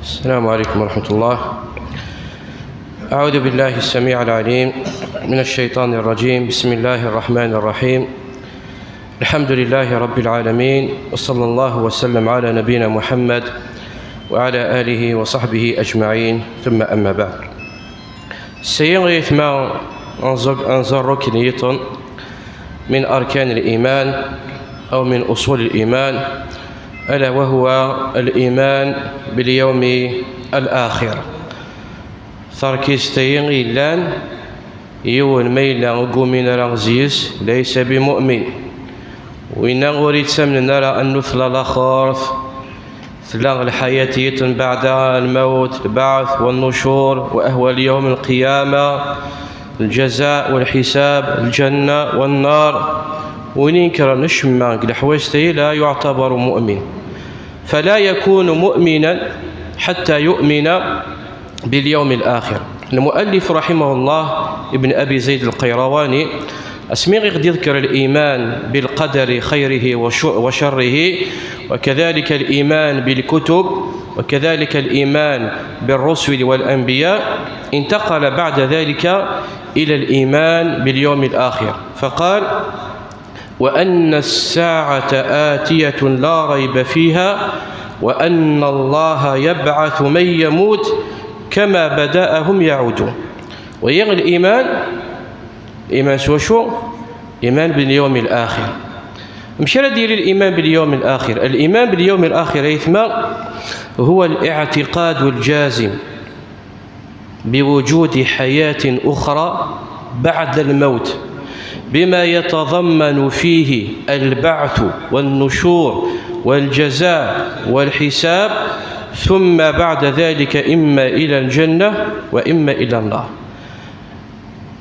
السلام عليكم ورحمة الله. أعوذ بالله السميع العليم من الشيطان الرجيم. بسم الله الرحمن الرحيم. الحمد لله رب العالمين، وصلى الله وسلم على نبينا محمد وعلى آله وصحبه أجمعين، ثم أما بعد. سيغيث ما أنظر ركن من أركان الإيمان أو من أصول الإيمان، ألا وهو الإيمان باليوم الآخر. ثركيستين إلان يون ميلا وقومين رغزيس ليس بمؤمن، وإن أريد سمن نرى أن نثل الأخر ثلاغ الحياة بعد الموت، البعث والنشور وأهوال يوم القيامة، الجزاء والحساب، الجنة والنار. وننكر نشمع الحويستي لا يعتبر مؤمن، فلا يكون مؤمنا حتى يؤمن باليوم الآخر. المؤلف رحمه الله ابن أبي زيد القيرواني أسميغ يذكر الإيمان بالقدر خيره وشره، وكذلك الإيمان بالكتب، وكذلك الإيمان بالرسل والأنبياء. انتقل بعد ذلك إلى الإيمان باليوم الآخر فقال: وأن الساعة آتية لا ريب فيها، وأن الله يبعث من يموت كما بدأهم يعودون. ويغ الإيمان إيمان شو إيمان باليوم الآخر. مش ردي للإيمان باليوم الآخر. الإيمان باليوم الآخر يثمر هو الاعتقاد الجازم بوجود حياة أخرى بعد الموت، بما يتضمن فيه البعث والنشور والجزاء والحساب، ثم بعد ذلك إما إلى الجنة وإما إلى النار.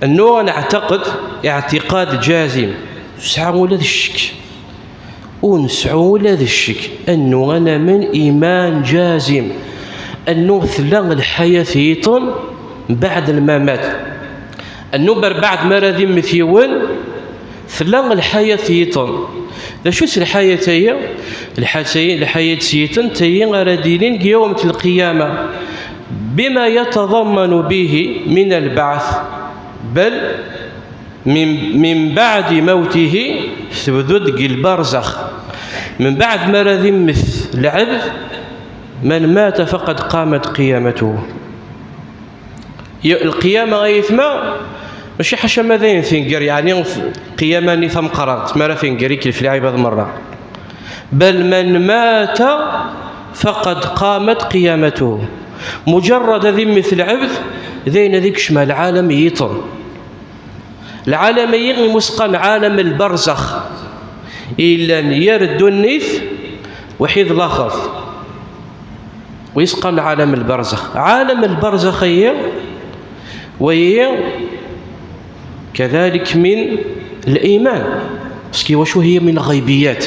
أنه نعتقد اعتقاد جازم، نسعى ولا الشك، ونسعى ولا الشك أنه أنا من إيمان جازم أنه ثلاغ الحياة بعد الممات، أنه بعد ما راذي مثيون ثلاغ الحياة ذا شو الحياة هي؟ الحياة سيتن تي غرديلين يوم القيامة، بما يتضمن به من البعث، بل من بعد موته ثبذد البرزخ، من بعد ما راذي مث العبد من مات فقد قامت قيامته. القيامة غيثما ماشي حاشا ماذا ينثنقر، يعني قيامة نثم قررت ما راه ثنقري كيف العباد مرة، بل من مات فقد قامت قيامته. مجرد ذي مثل عبد ذين ذيك شمال العالم يطن، العالم يغني مسقن عالم البرزخ، إلا يرد النث وحيد لخف ويسقن عالم البرزخ. عالم البرزخ وهي كذلك من الإيمان، بسكي وشو هي من الغيبيات.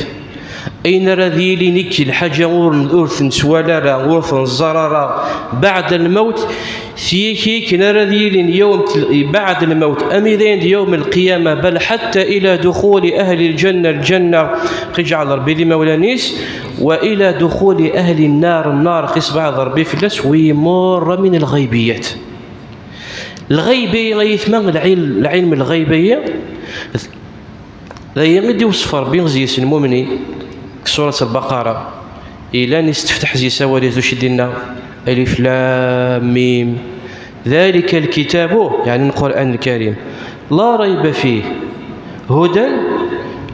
أين رذيل نكي الحاجة ورث نسوالارا ورث الزرارة بعد الموت ثيكي كنا رذيل يوم بعد الموت أميذين يوم القيامة، بل حتى إلى دخول أهل الجنة قجعل ربي لي مولانيس، وإلى دخول أهل النار قس بعض ربي فلس، ويمر من الغيبيات. الغيبية يثمن العلم الغيبية لا يغدي وصفر بين زيس المؤمنين سورة البقرة إلى نستفتح زي سوالي ذو شدنا ألف لام ميم ذلك الكتاب، يعني القرآن الكريم، لا ريب فيه هدى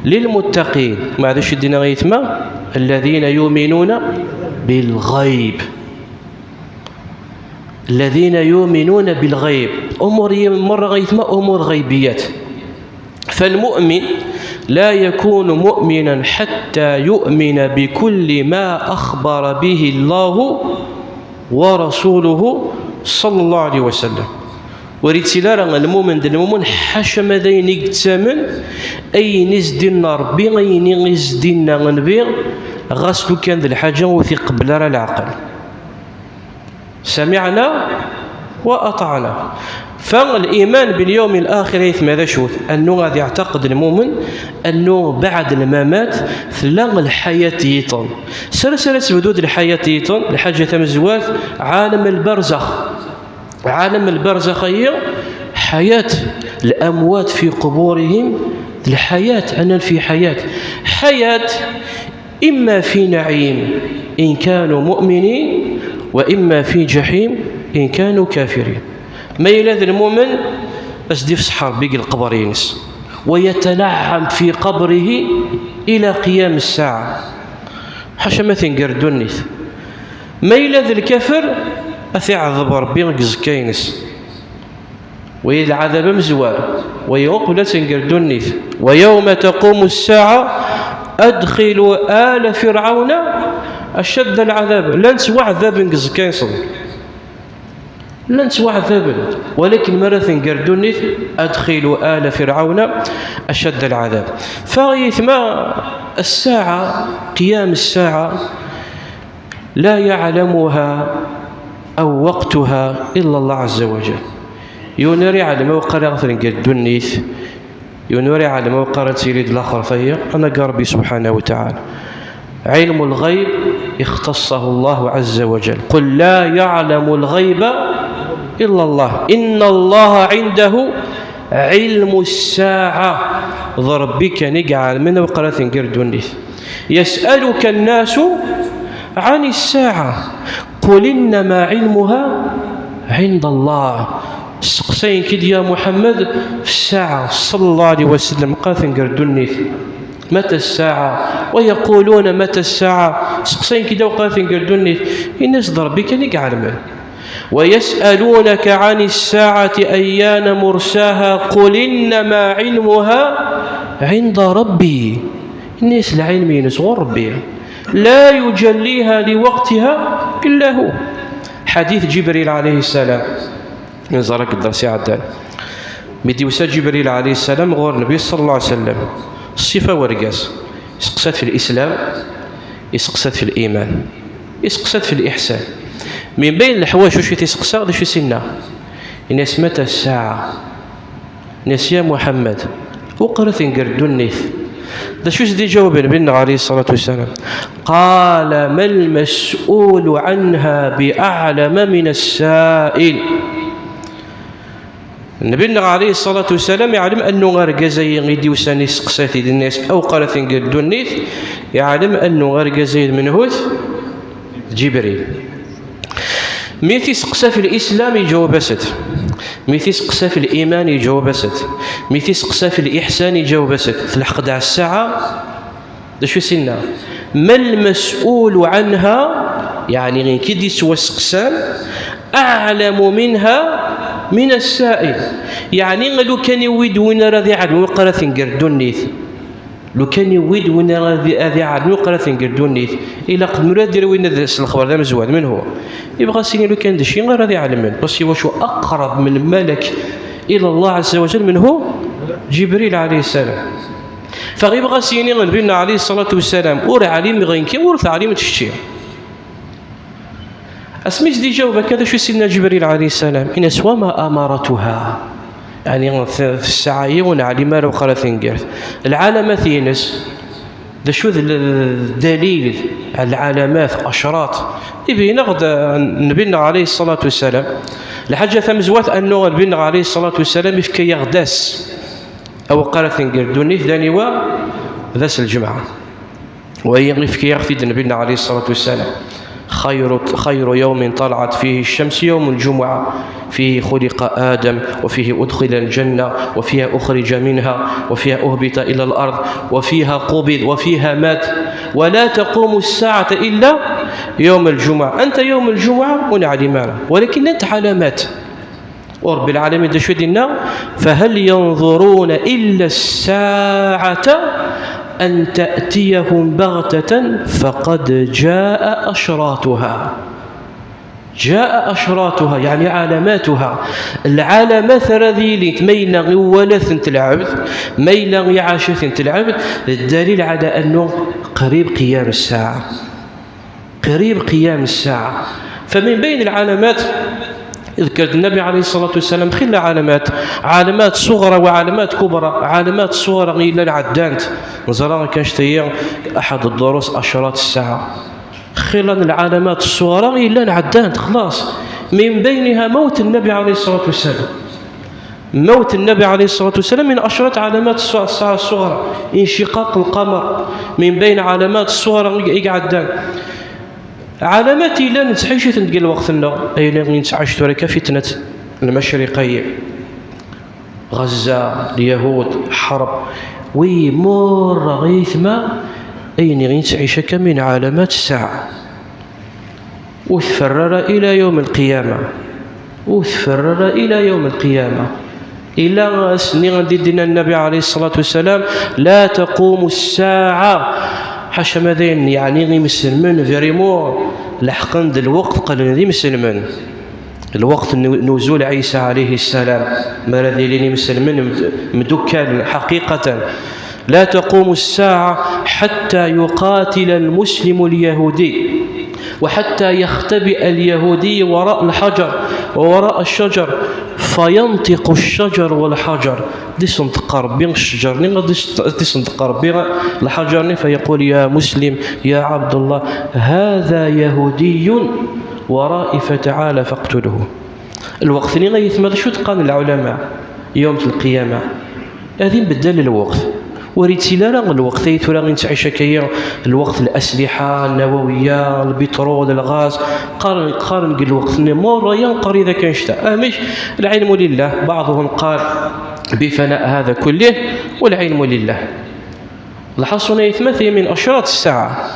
للمتقين. مع ذو شدنا غيثما الذين يؤمنون بالغيب، الذين يؤمنون بالغيب. أمور مرة غيثما أمور غيبيات. فالمؤمن لا يكون مؤمنا حتى يؤمن بكل ما أخبر به الله ورسوله صلى الله عليه وسلم. وريتسيلا المؤمن حاشا ماذا ينقتمن أي نزدنا ربي أي نزدنا غنبير غسلو كان ذي الحاجة وثيق قبل العقل. سمعنا وأطعنا. فالإيمان باليوم الآخر ماذا شوت أنه غادي يعتقد المؤمن أنه بعد الممات ثلا الحياة يطن سلسلة بدود الحياة يطن الحاجة تمزوات عالم البرزخ. عالم البرزخ هي حياة الأموات في قبورهم، الحياة أنا في حياة إما في نعيم إن كانوا مؤمنين، وإما في جحيم إن كانوا كافرين. ما يلاذ المؤمن أسدي في صحر بيق القبر ينس ويتنعم في قبره إلى قيام الساعة حاشا ما تنقردو النيث. ما يلاذ الكافر أثيعذب ربي غزكاينس وإذا العذاب مزوار ويوق ولا تنقردو النيث. ويوم تقوم الساعة أدخلوا آل فرعون أشد العذاب. لا نسوى عذاب غزكاينس لا نسوى عذابا، ولكن مرة قردوني أدخلوا آل فرعون أشد العذاب. فغيثما الساعة قيام الساعة لا يعلمها أو وقتها إلا الله عز وجل. يونري على موقع قردوني يونري على موقع تيريد الآخر فهي أنا قربي سبحانه وتعالى. علم الغيب اختصه الله عز وجل. قل لا يعلم الغيب إلا الله إن الله عنده علم الساعة ضربك نقع من وقرة قردونيث. يسألك الناس عن الساعة قل إنما علمها عند الله. سقسين كد يا محمد في الساعة صلى الله عليه وسلم قاثن قردونيث متى الساعة ويقولون متى الساعة. سقسين كده وقاثن قردونيث الناس ضربك نقع من. ويسألونك عن الساعة أيان مرساها قل إنما علمها عند ربي. الناس العلم ينسوا ربي لا يجليها لوقتها إلا هو. حديث جبريل عليه السلام من زرق الدرسي عدال مديوسا جبريل عليه السلام غور النبي صلى الله عليه وسلم الصفة ورقاس يسقسات في الإسلام يسقسات في الإيمان يسقسات في الإحسان. من بين الحوايج واش تيسقسا هذا شو سنة الناس متى الساعة ناس يا محمد وقرث نقردو النيث دا شو سدي جاوب النبي عليه الصلاة والسلام قال ما المسؤول عنها بأعلم من السائل. النبي عليه الصلاة والسلام يعلم أنه غير زي غيدي وساني سقساتي الناس أو قرث نقردو النيث يعلم أنه غير زي منهوث جبريل. ميثي سقسا في الإسلام يجاوب ست، ميثي سقسا في الإيمان يجاوب ست، ميثي سقسا في الإحسان يجاوب ست. في الحق دع الساعة دا شو سنة ما المسؤول عنها يعني غير كي سوى السقسان أعلم منها من السائل. يعني لو كان يويد وين راضي عاد وقرا ثنقردو النيث لو كان يويد وين راضي عاد وقرا ثنقردو النيث إلا قد مراد دير وين الخبر ذا مزواد من هو يبغى سيني لو كان دشي غير راضي يعلم بس هو شو أقرب من ملك إلى الله عز وجل من هو جبريل عليه السلام. فغيبغى سيني نبينا عليه الصلاة والسلام ور عليم غين كي ورث عليم تشتي اسميش دي جاوب كذا شو سيدنا جبريل عليه السلام إن سوى ما أمارتها يعني في الساعة ونعلم ما لو قرأ ثنقرث العلامات ينس ده شو الدليل على العلامات أشراط يبين غد نبينا عليه الصلاة والسلام الحاجة ثمزوات أنه نبينا عليه الصلاة والسلام يفكي يغداس أو قرأ ثنقرث دوني ثاني ذاس الجمعة وهي يفكي يغفي نبينا عليه الصلاة والسلام خير يوم طلعت فيه الشمس يوم الجمعة فيه خلق آدم وفيه أدخل الجنة وفيها أخرج منها وفيها أهبط إلى الأرض وفيها قبض وفيها مات ولا تقوم الساعة إلا يوم الجمعة. أنت يوم الجمعة ونعلم ولكن أنت علامات ورب العالمين ده شو دينا فهل ينظرون إلا الساعة أن تأتيهم بغتة فقد جاء أشراطها. جاء أشراطها يعني علاماتها. العلامات هذه ميلا ولث العبد ميلا يعاشث العبد الدليل على أنه قريب قيام الساعة قريب قيام الساعة. فمن بين العلامات ذكر النبي عليه الصلاة والسلام خلا علامات صغرى وعلامات كبرى. علامات صغرى إلا العدانت نزرا كانش هي أحد الدروس أشراط الساعة. خلا العلامات الصغرى إلا العدانت خلاص، من بينها موت النبي عليه الصلاة والسلام. موت النبي عليه الصلاة والسلام من أشراط علامات الساعة الصغرى. انشقاق القمر من بين علامات الصغرى يقعدان. علامات إلا نتحيش تنتقل الوقت النوم أي نتعيش توريك فتنة المشرقية، غزة، اليهود، حرب ويمر غيث ما أين نتعيش من علامات الساعة. وتفرر إلى يوم القيامة، وتفرر إلى يوم القيامة. إلى سنين دينا النبي عليه الصلاة والسلام لا تقوم الساعة حاشا ماذين يعني غي مسلمين فريمون لحقا الوقت قال ذي مسلمين الوقت نزول عيسى عليه السلام ما ذي مسلمين مدكان حقيقة. لا تقوم الساعة حتى يقاتل المسلم اليهودي، وحتى يختبئ اليهودي وراء الحجر ووراء الشجر فينطق الشجر والحجر دي سنتقر بين الشجر دي سنتقر بين الحجر فيقول يا مسلم يا عبد الله هذا يهودي ورائي فتعالى فاقتله. الوقت اللي غيثمر شو تقال العلماء يوم القيامة هذه بدل الوقت وريتي لا الوقت يثورا غنتعيش كيا الوقت الأسلحة النووية البترول الغاز قارن الوقت مور ينقر إذا كان شتاء مش العلم لله. بعضهم قال بفناء هذا كله والعلم لله. الحصن يتمثل من أشراط الساعة.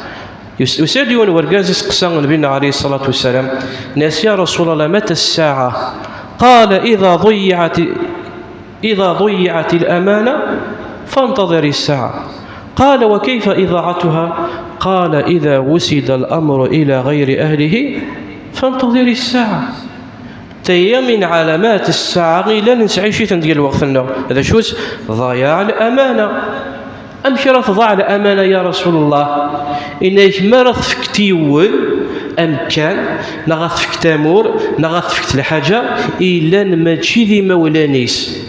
يسألون ورقاز قسم النبي عليه الصلاة والسلام ناس يا رسول الله متى الساعة؟ قال إذا ضيعت الأمانة فانتظر الساعة. قال وكيف إضاعتها؟ قال إذا وسد الأمر إلى غير أهله فانتظر الساعة. تي من علامات الساعة لا نسعيش تندير الوقت النوم هذا شو ضياع الأمانة. أم شرف ضاع الأمانة يا رسول الله إنك مرض فيك تيول أم كان نغث فيك تامور نغث فيك الحاجة إلا ماشي ذي مولانيس.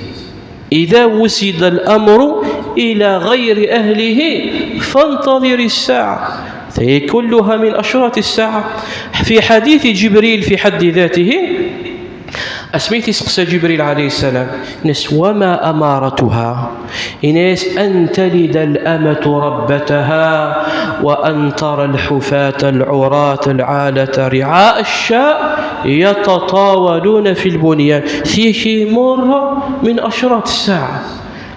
إذا وسد الأمر إلى غير أهله فانتظر الساعة. فهي كلها من أشراط الساعة. في حديث جبريل في حد ذاته أسميت سقسى جبريل عليه السلام نس وما أمارتها إناس أن تلد الأمة ربتها وأن ترى الحفاة العراة العالة رعاء الشاء يتطاولون في البنيان. فيه مرة من أشراط الساعة.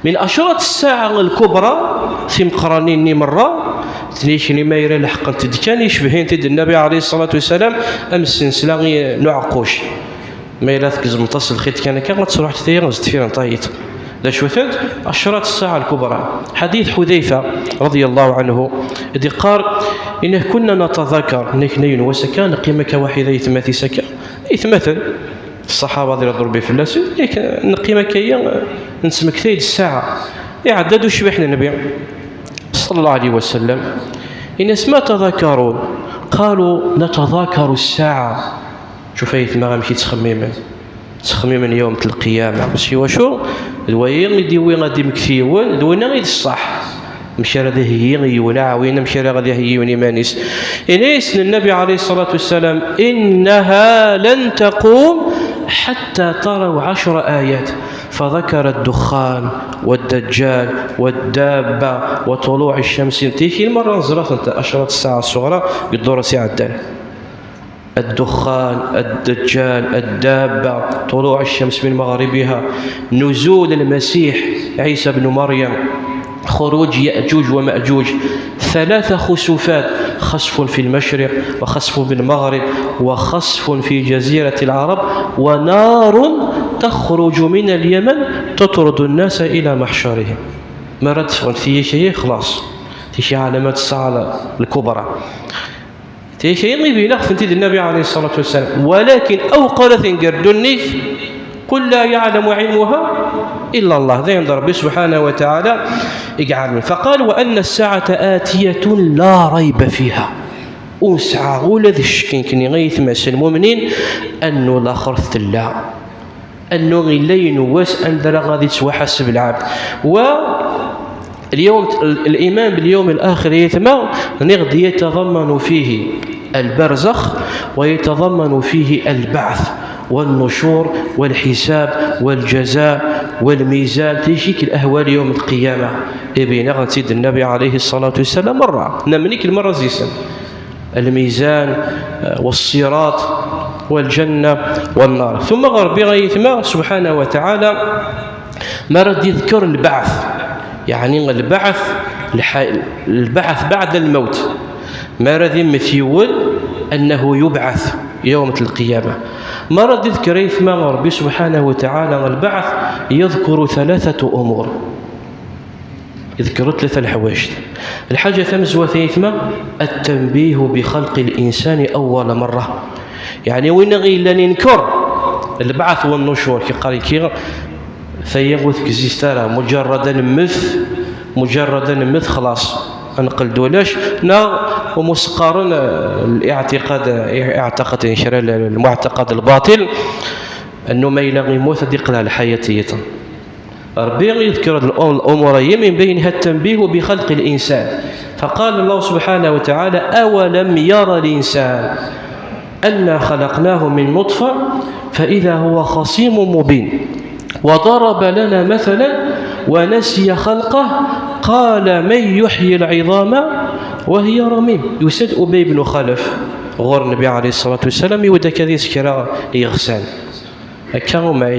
من أشراط الساعة الكبرى في مقرنين مرة تنيش ما يرى الحق كان يشبهين تد النبي عليه الصلاة والسلام أمس سنسلا نعقوش ما إلا تكز متصل خيط كان تصرح تثير نزد فينا طايت لا شوفت أشراط الساعة الكبرى. حديث حذيفة رضي الله عنه إذ قال إنه كنا نتذكر نكنين وسكان قيمك واحدة يتمثل سكا يتمثل الصحابة رضي الله عنهم في الله نقيمك نسمك ثيد الساعة يعددوا شبحنا النبي صلى الله عليه وسلم إنس ما تذكرون قالوا نتذاكر الساعة. شوف هي ما غنمشي تخميما يوم القيامة بس هو شو الوين اللي وين غادي مكثيون دوينا غير الصح مشى هذا هي ولا وين مشى هذا هي ونيمانيس إنيس النبي عليه الصلاة والسلام إنها لن تقوم حتى تروا 10 آيات فذكر الدخان والدجال والدابة وطلوع الشمس. تيجي المرة نزرت أنت أشراط الساعة الصغرى بالدورة ساعة الدال الدخان الدجال الدابة طلوع الشمس من مغربها نزول المسيح عيسى بن مريم خروج يأجوج ومأجوج 3 خسوفات خسف في المشرق وخسف بالمغرب وخسف في جزيرة العرب ونار تخرج من اليمن تطرد الناس إلى محشرهم. مرات في شيء خلاص في علامات الساعة الكبرى شيء يبين فنتي النبي عليه الصلاة والسلام ولكن أوقرث قردني قل لا يعلم علمها إلا الله ذي عند ربي سبحانه وتعالى يجعل. فقال وأن الساعة آتية لا ريب فيها ونسعى ولا ذي الشكين كني غيثمس المؤمنين أنه الآخر ثلا أنه غيلين واس أن درا غادي تسوحسب العبد. واليوم الإيمان باليوم الآخر يثمى غادي يتضمن فيه البرزخ ويتضمن فيه البعث والنشور والحساب والجزاء والميزان تيجيك الأهوال يوم القيامة. إبينا غتسيد النبي عليه الصلاة والسلام مرة نمنيك المرة زيسن الميزان والصراط والجنة والنار. ثم غربي غيثما سبحانه وتعالى ما رد يذكر البعث، يعني البعث بعد الموت، ما رد يمثيول أنه يبعث يوم القيامة. ما رد يذكر يثما ربي سبحانه وتعالى البعث يذكر ثلاثة أمور، يذكر ثلاثة الحوايج. الحاجة ثمزوة ثيثما التنبيه بخلق الإنسان أول مرة، يعني وين غير ننكر البعث والنشور كي قال كي ثيغوث كزيستارا مجردا نمث خلاص نقل دولاش نا ومسقارا اعتقد انشرا المعتقد الباطل انه ما يلاغي موت ديقلها الحياتيه. ربي يذكر الامور من بينها التنبيه بخلق الانسان، فقال الله سبحانه وتعالى اولم يرى الانسان انا خلقناه من نطفه فاذا هو خصيم مبين وضرب لنا مثلا ونسي خلقه قال من يحيي العظام وهي رميم. يسد أبي بن خلف غور النبي عليه الصلاة والسلام يودا كذي سكرا يغسان كانوا ما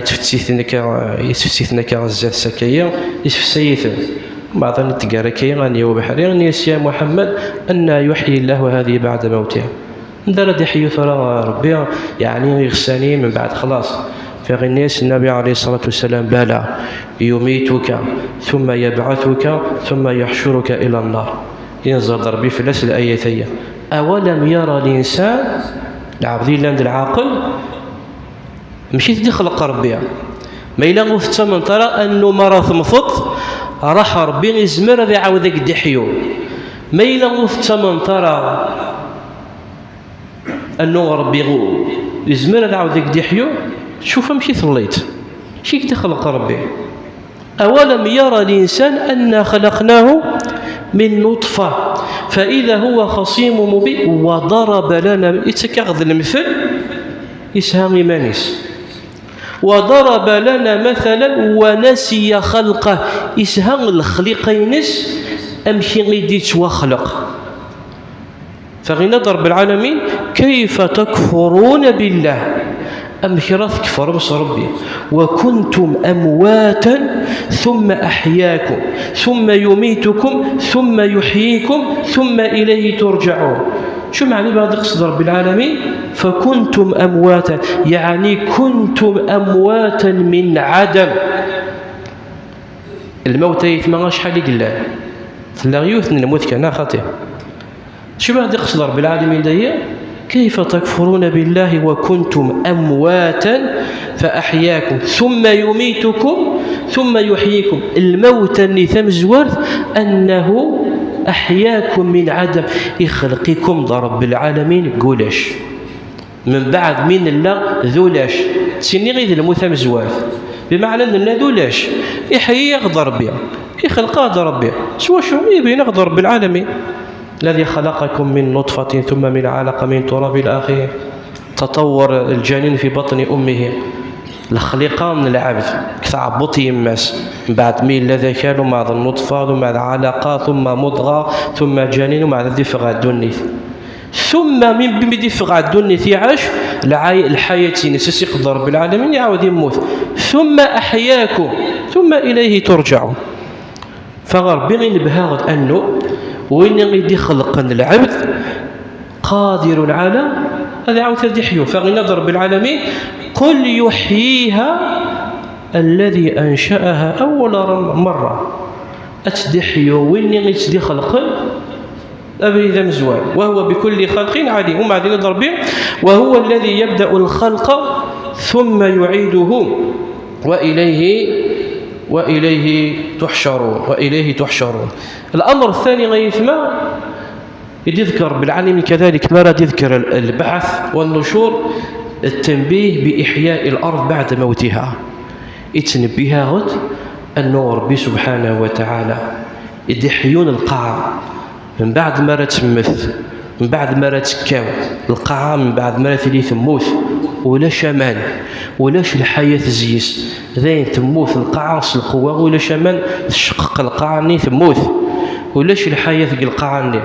يتفسيثنا كغزات سكية يتفسيث بعض التجارة كي غني وبحرين يا محمد أن يحيي الله هذه بعد موتها ندار يحيي ثرى ربي يعني يغسانين من بعد خلاص. فغنيس النبي عليه الصلاة والسلام بلى يميتك ثم يبعثك ثم يحشرك إلى النار. ينزل ضربي في الأسل الآيتية أولم يرى الإنسان العبدي لاند العاقل مشيت دي خلق ربي ما يلاغو في الثمن ترى أنه مرض مفط راح ربي يزمر ذي عاوذك دحيو ما يلاغو في الثمن ترى أنه ربي يزمر ذي عاوذك دحيو شوف مشي ثليت شيك تخلق ربي. أولم يرى الإنسان أنا خلقناه من نطفة فإذا هو خصيم مبين وضرب لنا يتكغذ المثل يسهام مانيس وضرب لنا مثلا ونسي خلقه يسهام الخليقينس أمشي غيديت وخلق. فغينا ضرب العالمين كيف تكفرون بالله أمشرث كفر بس ربي وكنتم أمواتا ثم أحياكم ثم يميتكم ثم يحييكم ثم إليه ترجعون. شو معنى بعد قصد رب العالمين فكنتم أمواتا يعني كنتم أمواتا من عدم. الموت يتمنى شحال يقلال ثلاغيوث الموت كان خطير. شو بعد قصد رب العالمين دايا كيف تكفرون بالله وكنتم أمواتا فأحياكم ثم يميتكم ثم يحييكم. الموت اللي ثمزورث أنه أحياكم من عدم يخلقكم ضرب العالمين قولش من بعد من الله ذولاش تسني غير الموت مزورث بمعنى أن ذولاش يحيي يغضر بها يخلق غضر بها سوى شو يبين يغضر بالعالمين الذي خلقكم من نطفة ثم من علقة من تراب الآخر تطور الجنين في بطن أمه الخليقة من العبد كتعبط يماس بعد ميل ذكر ومع النطفة ومع العلقة ثم مضغة ثم جنين ومع دفغ الدنيث ثم من بدفغ الدنيث يعيش الحياة نسيس يقدر بالعالمين يعود يموت ثم أحياكم ثم إليه ترجعون. فغرب بغين بهاغد أنه وين يغيد يخلق العبد قادر على هذا عاود تدحيو. فغين ضرب العالمين قل يحييها الذي أنشأها أول مرة أتدحيو وين يغيد تدي خلق أبدا مزوال وهو بكل خلق عليم. ومع ذلك ضربين وهو الذي يبدأ الخلق ثم يعيده وإليه تحشرون. الأمر الثاني غيثما يذكر بالعالم كذلك ما راد يذكر البعث والنشور، التنبيه بإحياء الأرض بعد موتها. يتنبيها غد أنه ربي سبحانه وتعالى يحيون القاعة من بعد ما تمث، من بعد ما تكاو القاعة، من بعد ما تلي تموت ولا شمال ولاش الحياة زيس ذين تموت القاعة القوة ولا شمال تشقق القاعة ني تموت ولاش الحياة في القاعة ني.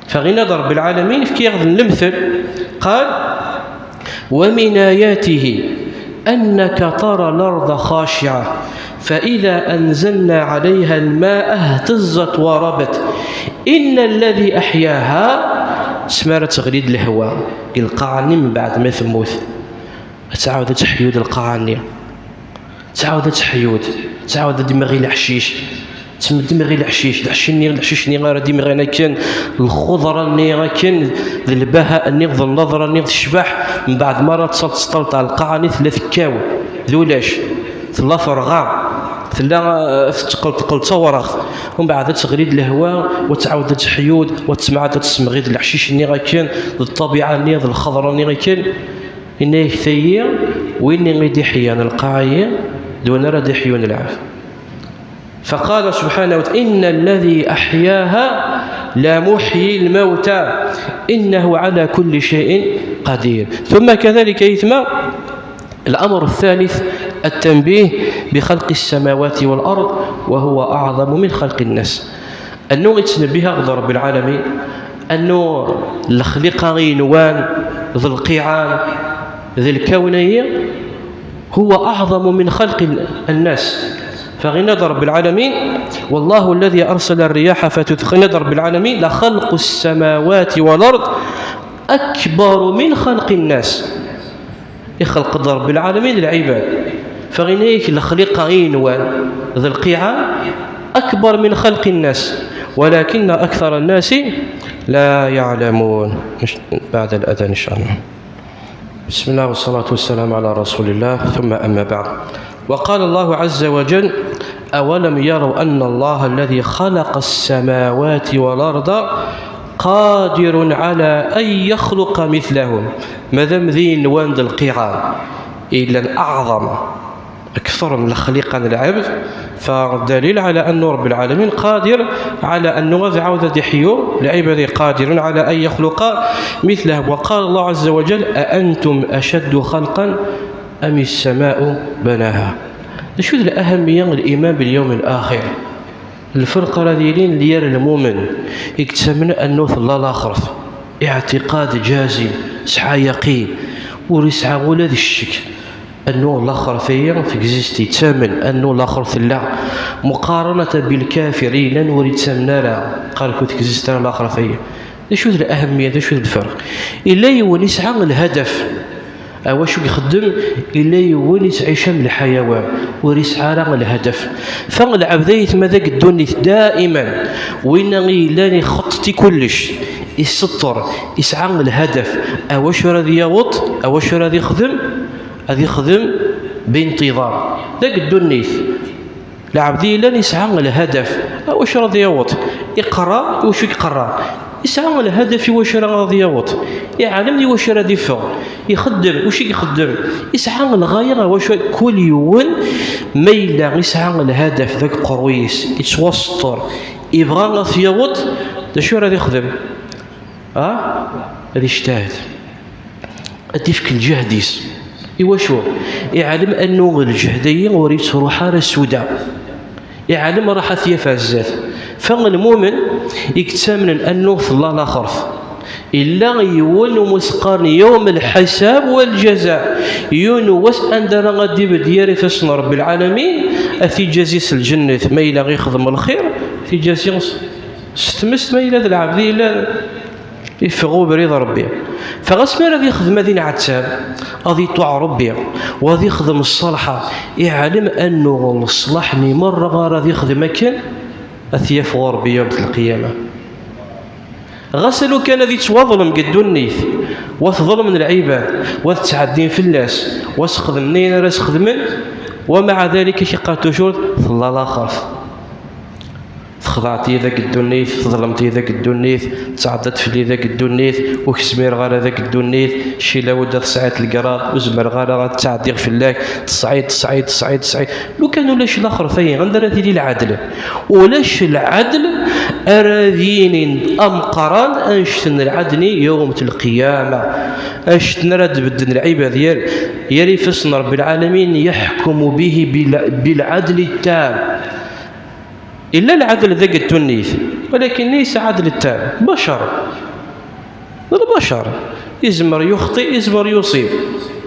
فغنى رب العالمين في كيغذ المثل قال: ومن آياته أنك ترى الأرض خاشعة فإذا أنزلنا عليها الماء اهتزت وربت إن الذي أحياها سمارة تغريد الهواء القاعني من بعد ما تموت. تعاود تحيود القاعني، تعاود تحيود، تعاود دماغي الحشيش، دماغي الحشيش ني غير دماغي انا كان الخضره ني كان ذي البهاء ني ذي النظره ني ذي الشبح من بعد مره تسلط على القاعني ثلاث كاو ذولاش ثلا فرغا ثلا تقلت ورغ ومن بعد تغريد الهواء وتعاود تحيود وتسمع تسمع غير الحشيش ني كان الطبيعه ني ذي الخضره ني كان إنه ثيّ وإني غيدي حيان القاعية دون رد حيون العاف. فقال سبحانه وتعالى: إن الذي أحياها لمحيي الموتى إنه على كل شيء قدير. ثم كذلك يتم الأمر الثالث التنبيه بخلق السماوات والأرض وهو أعظم من خلق الناس. أنه يتنبه غض رب العالمين أنه الخلق غينوان ذو القيعان ذي الكونية هو أعظم من خلق الناس. فغنى رب العالمين: والله الذي أرسل الرياح فتثقل رب العالمين لخلق السماوات والأرض أكبر من خلق الناس. يخلق رب العالمين العباد فغنيك لخلق غينوان ذي القيعان أكبر من خلق الناس ولكن أكثر الناس لا يعلمون. بعد الأذان إن شاء الله. بسم الله والصلاة والسلام على رسول الله، ثم أما بعد. وقال الله عز وجل: أولم يروا أن الله الذي خلق السماوات والأرض قادر على أن يخلق مثلهم. ماذا ذي نوان ذي القيعان إلا أعظم أكثر من خليقة العبد، فالدليل على أن رب العالمين قادر على أن عاود يحيو العباد، قادر على أن يخلق مثله. وقال الله عز وجل: أأنتم أشد خلقا أم السماء بناها. شو الأهمية الإيمان باليوم الآخر؟ الفرق رذيلين لير المؤمن يكتمن أنه في الله الآخر اعتقاد جازم سعى يقين ورسعى ولا ذي الشك أنه الآخر فيا في جزيستي تامن أنه الآخر في الله مقارنة بالكافرين لن نريد تامنا لا قال كنت جزيستنا الآخر فيا. شو الأهمية؟ شو الفرق؟ إلا يونسعى الهدف أو شو يخدم إلا يونس عيشة من الحيوان وريسعى الهدف. فالعبدية ماذاك الدنيا دائما وين غيلاني خطتي كلش يسطر يسعى الهدف أواش راضي يوط أواش راضي يخدم هذا يخدم بانتظام. ذاك الدنيا العبدية لن يسعى الهدف واش راضي يوط يقرا واش يقرا يسعى الهدف واش راضي يوط يعلم واش راضي يفهم يخدم واش يخدم يسعى الغاية واش كل يوم ميلا يسعى الهدف ذاك قرويس يتوسطر يبغى راضي يوط شو راضي يخدم هذا يجتهد أديفك الجهديس إيواشو يعلم أنه الجهدية وريت روحها السوداء يعلم راح ثيافها الزات. فالمؤمن يكتمن أنه في الله لا خرف إلا يون مسقارن يوم الحساب والجزاء يونوس أندنا غادي بدياري فاسن رب العالمين أثي جازيس الجنة ما إلا غيخدم الخير في جازيس ستمس ما إلا ذا العبد إلا يفغوا برضا ربي. فغسما غادي يخدم هذه العتاب غادي يطوع ربي وغادي يخدم الصالحة يعلم أنه الصلاح مرة غادي يخدم كان أثياف ربي يوم القيامة. غسلوا كان ذي تظلم قد النيث وتظلم من العباد وتعدين في الناس وتخدم نين راس خدمن ومع ذلك يقع تجور الله لا خاف خضعتي ذاك الدنيث، ظلمتي ذاك الدنيث، تعضت في ذاك الدنيث، وكسمير غالا ذاك الدنيث، شيلا ودا تسعيد القراط، وزمر غالا تعدي في الله، تصعيد. لو كانوا لاش الاخر فين غندير هذه العدل، ولاش العدل اراذين امقران انشتن العدل يوم القيامه، انشتن راد بدن العباد يري فسن رب العالمين يحكم به بالعدل التام، إلا العدل ذاك التنيث، ولكن ليس عدل التام. البشر يزمر يخطئ يزمر يصيب،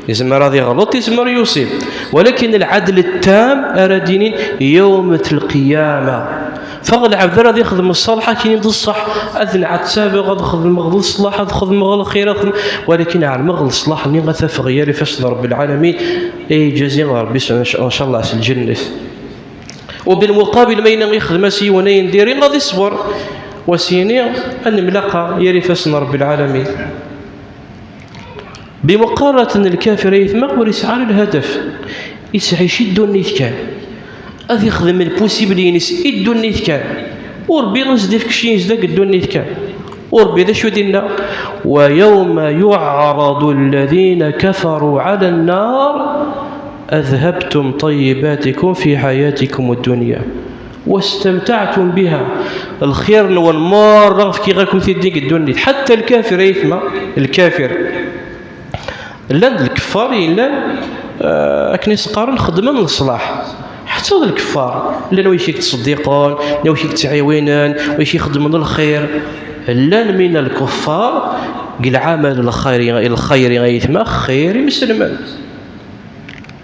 يزمر راضي غلط يزمر يصيب، ولكن العدل التام أرادين يوم القيامة. فغل العبد راضي يخدم الصالحة كي يمد الصح، أذن عاد سابق أخذ المغل الصلاح أخذ المغل الخير، ولكن على المغل الصلاح اللي غثف غير فسن رب العالمين أي جزيل ربي إن شاء الله على الجنة. وبالمقابل ما يخدم سي ونين ديرين غادي يصبر وسيني أن ملاقى يري فسن رب العالمين. بمقارنة الكافر يثمق ويسعى للهدف، يسعى يشد النيث كان أذ يخدم البوسيبل يدو النيث كان، وربي غنزدي فيك شي يزدك الدو النيث كان، وربي ذا شو دينا ويوم يعرض الذين كفروا على النار أذهبتم طيباتكم في حياتكم الدنيا واستمتعتم بها. الخير والمار في غيركم في ديك الدنيا. حتى الكافر يثمى الكافر لان الكفار لان أكنيس قارن خدمة من الصلاح. حتى الكفار لان ويشيك تصديقون ويشيك تعيوينان ويشيك يخدمون الخير، لان من الكفار قل عمل الخير غيثمى خير مسلمان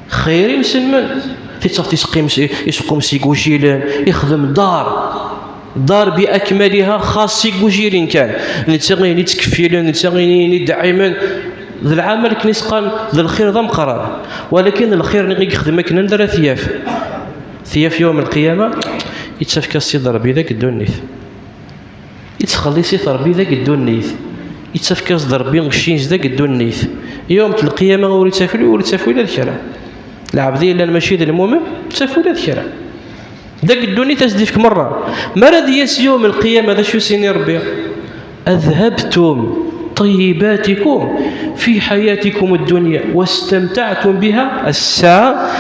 خير مسلمان يسقم سيكوجيلان يخدم دار بأكملها خاص سيكوجيلين كان نتغيني تكفيلان نتغيني دعيما ذا العمل كنسقان ذا الخير ذا مقرار، ولكن الخير نغي يخدمك ندير ثياف يوم القيامة يتسفك الصدر بذاك الدنيث، يتخلي صدر بذاك الدنيث، يتسفك الصدر بغشينز ذاك الدنيث يوم القيامة وريتسافلوا إلى الكلام العبدية إلا المشيد المؤمن تسافلوا إلى الكلام ذاك الدنيا تزدفك مرة مرض يوم القيامة ذا شو سيني ربي أذهبتم طيباتكم في حياتكم الدنيا واستمتعتم بها الساعة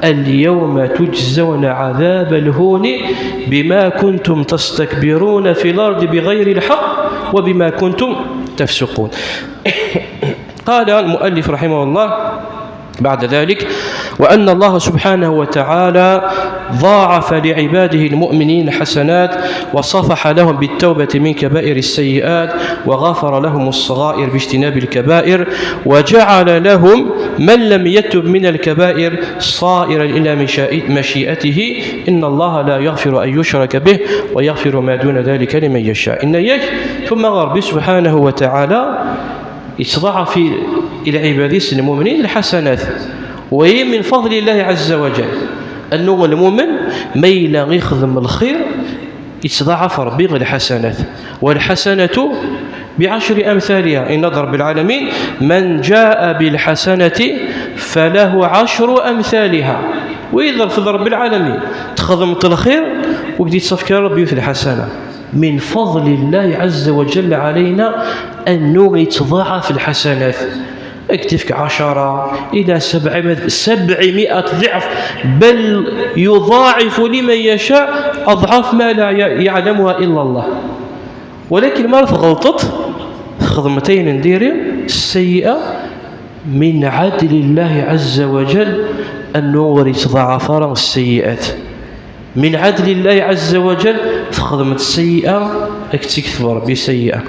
اليوم تجزون عذاب الهون بما كنتم تستكبرون في الأرض بغير الحق وبما كنتم تفسقون. قال المؤلف رحمه الله بعد ذلك وأن الله سبحانه وتعالى ضاعف لعباده المؤمنين الحسنات وصفح لهم بالتوبة من كبائر السيئات وغفر لهم الصغائر باجتناب الكبائر وجعل لهم من لم يتب من الكبائر صائرا إلى مشيئته إن الله لا يغفر أن يشرك به ويغفر ما دون ذلك لمن يشاء. إن يك ثم ربي سبحانه وتعالى يتضاعف إلى عباده المؤمنين الحسنات، وهي من فضل الله عز وجل أنه المؤمن ما يلا يخدم الخير يتضاعف ربي الحسنات، والحسنة بعشر أمثالها. إن رب العالمين من جاء بالحسنة فله 10 أمثالها. وإذا في رب العالمين تخدمت الخير وبديت تفكر ربي في الحسنة، من فضل الله عز وجل علينا أنه يتضاعف الحسنات، اكتفك 10 إلى 700 ضعف، بل يضاعف لمن يشاء أضعاف ما لا يعلمها إلا الله. ولكن ما غلطت خدمتين ندير السيئة من عدل الله عز وجل أنه يتضاعف السيئات، من عدل الله عز وجل خدمة السيئة اكتكثر بسيئة.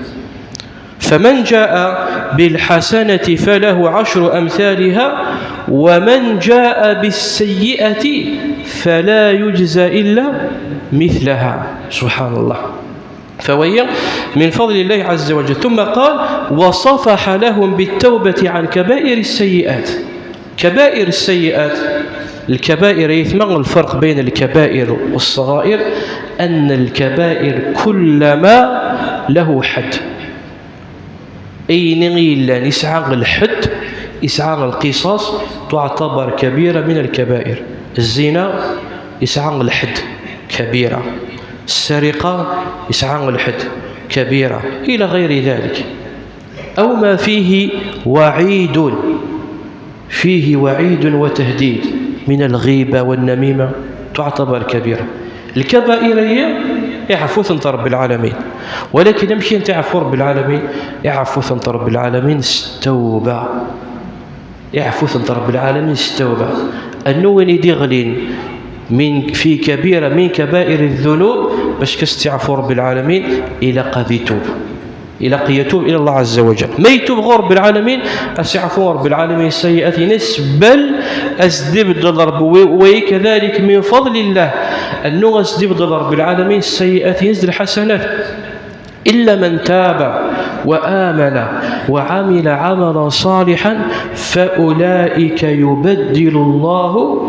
فمن جاء بالحسنة فله 10 أمثالها ومن جاء بالسيئة فلا يجزى إلا مثلها. سبحان الله. فوهي من فضل الله عز وجل. ثم قال وصفح لهم بالتوبة عن كبائر السيئات. كبائر السيئات، الكبائر يثمر الفرق بين الكبائر والصغائر أن الكبائر كلما له حد، أي نغيلا يسعى الحد يسعى القصاص تعتبر كبيرة من الكبائر. الزنا يسعى الحد كبيرة، السرقة يسعى الحد كبيرة إلى غير ذلك، أو ما فيه وعيد وتهديد من الغيبة والنميمة تعتبر كبيرة. الكبائر هي يعفو ثنت رب العالمين، ولكن يمشي أن تعفو رب العالمين يعفو ثنت رب العالمين التوبة، يعفو ثنت رب العالمين التوبة. أنه وين يدغلين من في كبيرة من كبائر الذنوب باش كستعفو رب العالمين إلى قد يتوب، إلى قد يتوب إلى الله عز وجل. ما يتوب غير رب العالمين أسعفو رب العالمين السيئات بل أسدبدل رب، وكذلك من فضل الله أنه أسدبدل رب العالمين السيئات ينزل الحسنات. إلا من تاب وآمن وعمل عملا صالحا فأولئك يبدل الله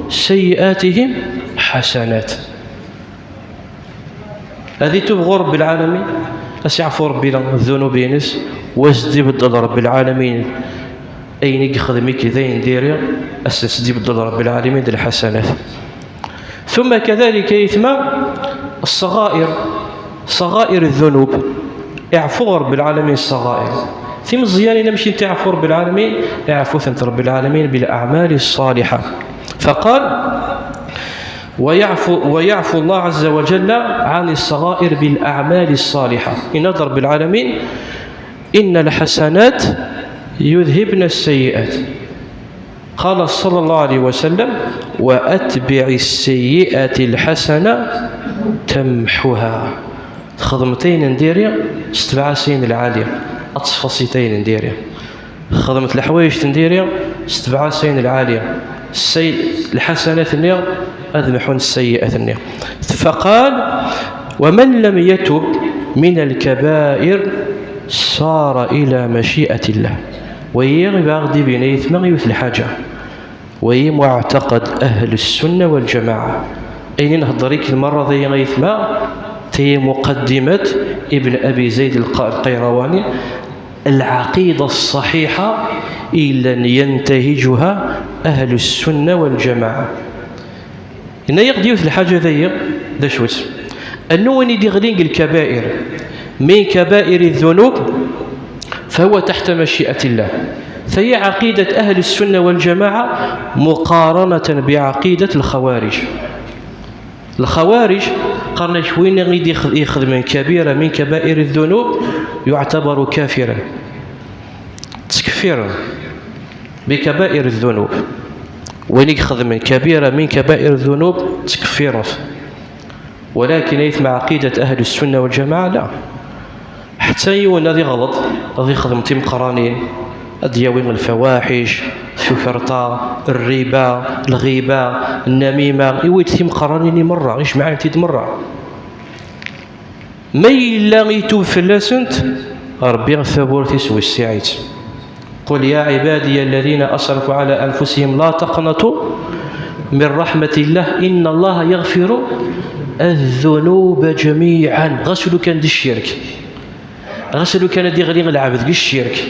سيئاتهم حسنات. هذه تبغى رب العالمين أسعفو ربي الذنوب ينس واسدي بدل رب العالمين أين يخدمي كذا يندير أسدي بدل رب العالمين الحسنات. ثم كذلك يثم الصغائر، صغائر الذنوب يعفو رب العالمين الصغائر. ثم زيان نمشي تعفو رب العالمين يعفو ثنت رب العالمين بالأعمال الصالحة. فقال ويعفو الله عز وجل عن الصغائر بالأعمال الصالحة. إن رب العالمين إن الحسنات يذهبن السيئات. قال صلى الله عليه وسلم وأتبع السيئة الحسنة تمحها. خدمتين نديريا ستبع سين العالية أتصفصيتين نديريا، خدمة الحوايج تنديريا ستبع سين العالية الحسنات النير أذمحون السيئات النير. فقال ومن لم يتب من الكبائر صار إلى مشيئة الله. وهي غدي بنيت مغيوث الحاجة، وهي معتقد أهل السنة والجماعة. أين نهضريك المرة ذي غيث ما في مقدمة ابن أبي زيد القيرواني العقيدة الصحيحة إلا ينتهجها أهل السنة والجماعة. هنا يقضي في الحاجة ذي ذا شوت أنه وين يدغلين الكبائر من كبائر الذنوب فهو تحت مشيئة الله. فهي عقيدة أهل السنة والجماعة مقارنة بعقيدة الخوارج. الخوارج قالنا وين غيد يخدم كبيرة من كبائر الذنوب يعتبر كافرا تكفيرا بكبائر الذنوب، وين يخدم كبيرة من كبائر الذنوب تكفيرا. ولكن يثم عقيدة أهل السنة والجماعة لا، حتى يونا ذي غلط ذي خدم تيم قرانين أدياوين الفواحش الشفرطة الربا الغيبة النميمة يويت تيم قرانين مرة إيش معايا تيد مرة ما إلا يتوب فلاسنت ربي غفور تسوي السعيد. قل يا عبادي الذين أسرفوا على أنفسهم لا تقنطوا من رحمة الله إن الله يغفر الذنوب جميعا. غسلوا كان دي الشرك، غسلوا كان دي غليغ العبد دي الشرك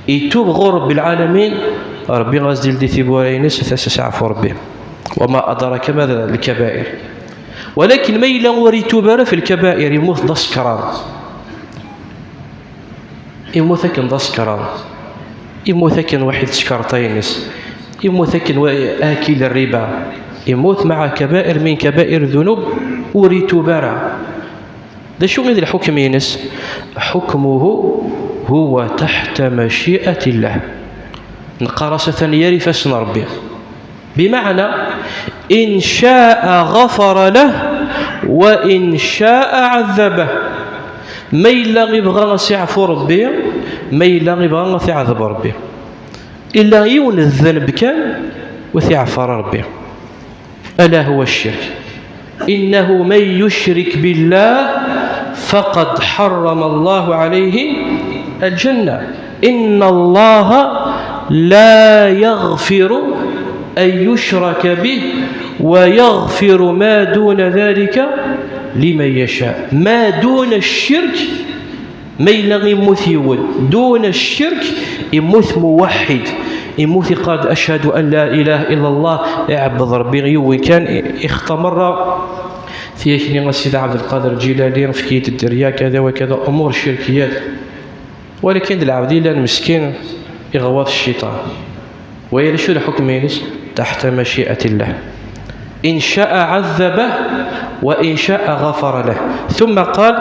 يتوب غور رب العالمين ربي غازدل دي ثبورينس فتسعفو ربي وما أدرك ماذا الكبائر. ولكن ما إلا وريتوب في الكبائر يموت دسكران، يموت كان دسكران، يموت كان واحد سكرتينس، يموت كان آكل الربا، يموت مع كبائر من كبائر الذنوب وريتوبارا. ده شو غير الحكم ينس؟ حكمه هو تحت مشيئة الله. نقرصة يري فسن ربي، بمعنى إن شاء غفر له وإن شاء عذبه. ما إلا غيبغى يعفو ربي، ما إلا غيبغى يعذب ربي، إلا يون الذنب كان ويعفر ربي. ألا هو الشرك. إنه من يشرك بالله فقد حرم الله عليه الجنة. إن الله لا يغفر أن يشرك به ويغفر ما دون ذلك لمن يشاء. ما دون الشرك ما إلا يموت يول دون الشرك يموت موحد، يموت قال أشهد أن لا إله إلا الله يعبد ربي. وإن كان اختمر ثيكني السيد عبد القادر الجيلاني في كيد الدريا كذا وكذا أمور شركيات، ولكن العبد المسكين يغوض الشيطان ويرشو الحكم يلس تحت مشيئة الله، إن شاء عذبه وإن شاء غفر له. ثم قال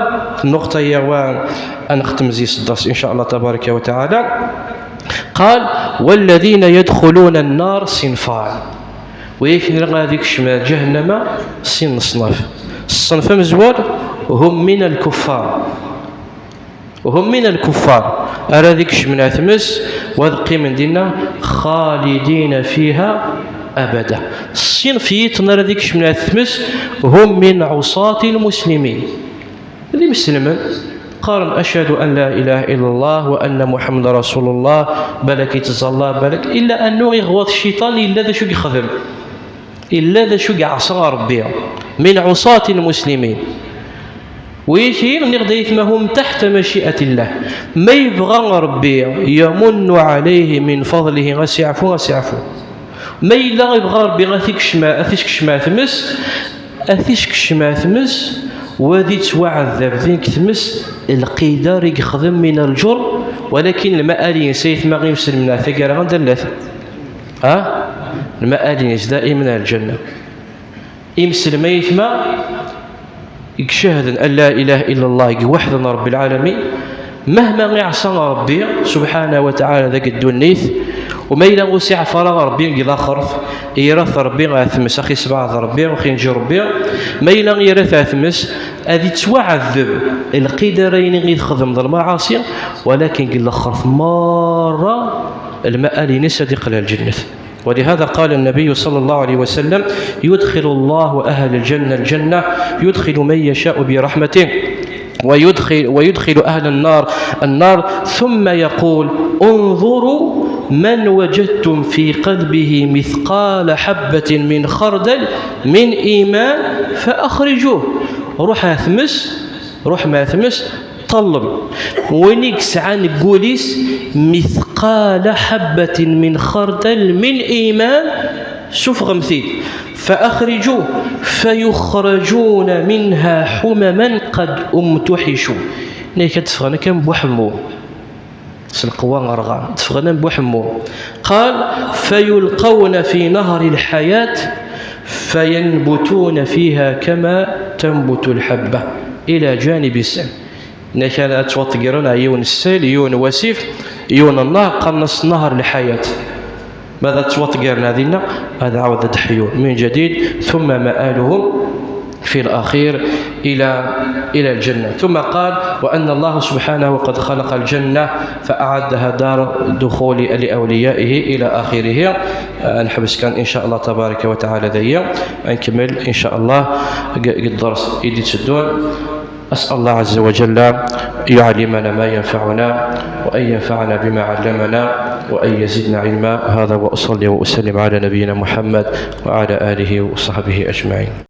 النقطة هي وأن نختم زيس الدرس إن شاء الله تبارك وتعالى، قال والذين يدخلون النار صنفان، ويكن غاديك شمال جهنم صنف. الصنف مزوال هم من الكفار، أرى ذيك شمنا ثمس وذقي من دينا خالدين فيها أبدا. الصنف يتنرى ذيك شمنا ثمس هم من عصاة المسلمين، اللي مسلما قال أشهد أن لا إله إلا الله وأن محمد رسول الله، بلك يتزلى بلك، إلا أنه يغوض الشيطان إلا ذا شو يخدم، إلا ذا شو يعصى ربي، من عصاة المسلمين. ويشير نقدر يثمهم تحت مشيئة الله، ما يبغى ربي يمن عليه من فضله غسيعفو ما إلا يبغى ربي أثيش ما ثمس وذي توعذب ذيك ثمس القدر يخدم من الجر، ولكن المآلين سيث ما غيمسل منها ثقال غندلث المآلين دائما الجنة يمسل ما يثما يشهد أن لا إله إلا الله وحدنا رب العالمين، مهما يعصى ربي سبحانه وتعالى ذاك الدنيث، وما إلا وسع فراغ ربي إلى خرف يرث ربي غاثمس أخي سبعة ربي وخي نجي ربي، ما إلا يرث أثمس أذي توعذب القدرين غير خدم ذا المعاصي، ولكن قل خرف مرة المآل نسد قل الجنة. ولهذا قال النبي صلى الله عليه وسلم يدخل الله أهل الجنة يدخل من يشاء برحمته ويدخل أهل النار ثم يقول انظروا من وجدتم في قلبه مثقال حبة من خردل من إيمان فأخرجوه. روح ما ثمس طلب ونكس عن قوليس مثقال حبة من خردل من إيمان، شوف غمثيل فأخرجوه فيخرجون منها حمما قد امتحشوا. نيكا تفغنا كم بوحمو سلقوان غرغان تفغنا بوحمو. قال فيلقون في نهر الحياة فينبتون فيها كما تنبت الحبة إلى جانب السم. نيكا توطقرون يون السيل يون وسيف يون النهر قنص نهر الحياة. ماذا توطقرنا ذينا؟ هذا عوض تحيون من جديد، ثم مآلهم في الأخير إلى الجنة. ثم قال وأن الله سبحانه قد خلق الجنة فأعدها دار دخول لأوليائه إلى آخره. نحبس كان إن شاء الله تبارك وتعالى ذي نكمل إن شاء الله الدرس إيدي تسدون. أسأل الله عز وجل يعلمنا ما ينفعنا وأن ينفعنا بما علمنا وأن يزدنا علما. هذا وأصلي وأسلم على نبينا محمد وعلى آله وصحبه أجمعين.